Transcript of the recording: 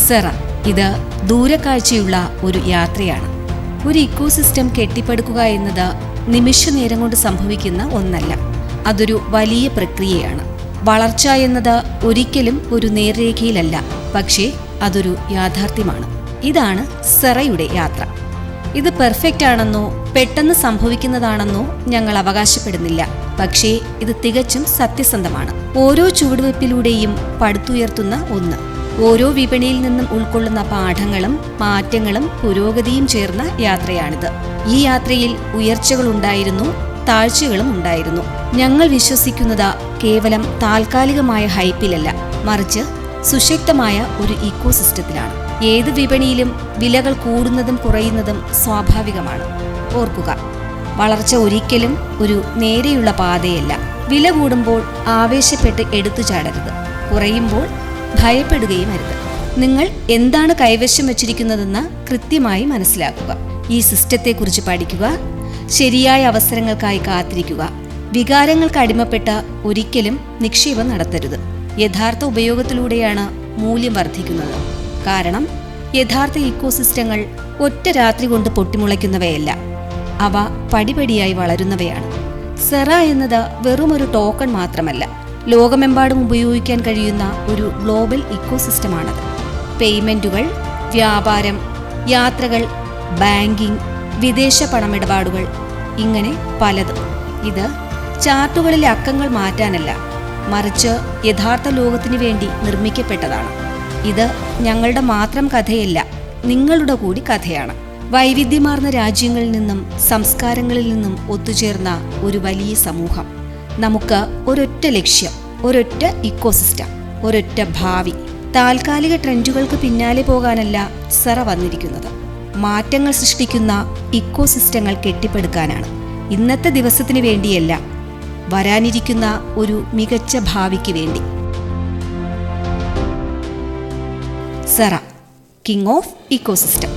സെറ ഇത് ദൂരക്കാഴ്ചയുള്ള ഒരു യാത്രയാണ്. ഒരു ഇക്കോസിസ്റ്റം കെട്ടിപ്പടുക്കുക എന്നത് നിമിഷ നേരം കൊണ്ട് സംഭവിക്കുന്ന ഒന്നല്ല. അതൊരു വലിയ പ്രക്രിയയാണ്. വളർച്ച എന്നത് ഒരിക്കലും ഒരു നേർരേഖയിലല്ല, പക്ഷേ അതൊരു യാഥാർത്ഥ്യമാണ്. ഇതാണ് സെറയുടെ യാത്ര. ഇത് പെർഫെക്റ്റ് ആണെന്നോ പെട്ടെന്ന് സംഭവിക്കുന്നതാണെന്നോ ഞങ്ങൾ അവകാശപ്പെടുന്നില്ല. പക്ഷേ ഇത് തികച്ചും സത്യസന്ധമാണ്. ഓരോ ചുവടുവയ്പിലൂടെയും പടുത്തുയർത്തുന്ന ഒന്ന്. ഓരോ വിപണിയിൽ നിന്നും ഉൾക്കൊള്ളുന്ന പാഠങ്ങളും മാറ്റങ്ങളും പുരോഗതിയും ചേർന്ന യാത്രയാണിത്. ഈ യാത്രയിൽ ഉയർച്ചകളുണ്ടായിരുന്നു, താഴ്ചകളും ഉണ്ടായിരുന്നു. ഞങ്ങൾ വിശ്വസിക്കുന്നത് കേവലം താൽക്കാലികമായ ഹൈപ്പിലല്ല, മറിച്ച് സുശക്തമായ ഒരു ഇക്കോസിസ്റ്റത്തിലാണ്. ഏത് വിപണിയിലും വിലകൾ കൂടുന്നതും കുറയുന്നതും സ്വാഭാവികമാണ്. ഓർക്കുക, വളർച്ച ഒരിക്കലും ഒരു നേരെയുള്ള പാതയല്ല. വില കൂടുമ്പോൾ ആവേശപ്പെട്ട് എടുത്തു ചാടരുത്, കുറയുമ്പോൾ ഭയപ്പെടുകയും അരുത്. നിങ്ങൾ എന്താണ് കൈവശം വച്ചിരിക്കുന്നതെന്ന് കൃത്യമായി മനസ്സിലാക്കുക. ഈ സിസ്റ്റത്തെക്കുറിച്ച് പഠിക്കുക, ശരിയായ അവസരങ്ങൾക്കായി കാത്തിരിക്കുക. വികാരങ്ങൾക്ക് അടിമപ്പെട്ട ഒരിക്കലും നിക്ഷേപം നടത്തരുത്. യഥാർത്ഥ ഉപയോഗത്തിലൂടെയാണ് മൂല്യം വർദ്ധിക്കുന്നത്. കാരണം യഥാർത്ഥ ഇക്കോസിസ്റ്റങ്ങൾ ഒറ്റ രാത്രി കൊണ്ട് പൊട്ടിമുളയ്ക്കുന്നവയല്ല, അവ പടിപടിയായി വളരുന്നവയാണ്. സെറ എന്നത് വെറുമൊരു ടോക്കൺ മാത്രമല്ല, ലോകമെമ്പാടും ഉപയോഗിക്കാൻ കഴിയുന്ന ഒരു ഗ്ലോബൽ ഇക്കോസിസ്റ്റമാണത്. പേയ്മെന്റുകൾ, വ്യാപാരം, യാത്രകൾ, ബാങ്കിംഗ്, വിദേശ പണമിടപാടുകൾ, ഇങ്ങനെ പലതും. ഇത് ചാർട്ടുകളിലെ അക്കങ്ങൾ മാറ്റാനല്ല, മറിച്ച് യഥാർത്ഥ ലോകത്തിനു വേണ്ടി നിർമ്മിക്കപ്പെട്ടതാണ്. ഇത് ഞങ്ങളുടെ മാത്രം കഥയല്ല, നിങ്ങളുടെ കൂടി കഥയാണ്. വൈവിധ്യമാർന്ന രാജ്യങ്ങളിൽ നിന്നും സംസ്കാരങ്ങളിൽ നിന്നും ഒത്തുചേർന്ന ഒരു വലിയ സമൂഹം. നമുക്ക് ഒരൊറ്റ ലക്ഷ്യം, ഒരൊറ്റ ഇക്കോസിസ്റ്റം, ഒരൊറ്റ ഭാവി. താൽക്കാലിക ട്രെൻഡുകൾക്ക് പിന്നാലെ പോകാനല്ല സെറ വന്നിരിക്കുന്നത്. മാറ്റങ്ങൾ സൃഷ്ടിക്കുന്ന ഇക്കോസിസ്റ്റങ്ങൾ കെട്ടിപ്പടുക്കാനാണ്. ഇന്നത്തെ ദിവസത്തിന് വേണ്ടിയല്ല, വരാനിരിക്കുന്ന ഒരു മികച്ച ഭാവിക്ക് വേണ്ടി. സെറ, കിങ് ഓഫ് ഇക്കോസിസ്റ്റം.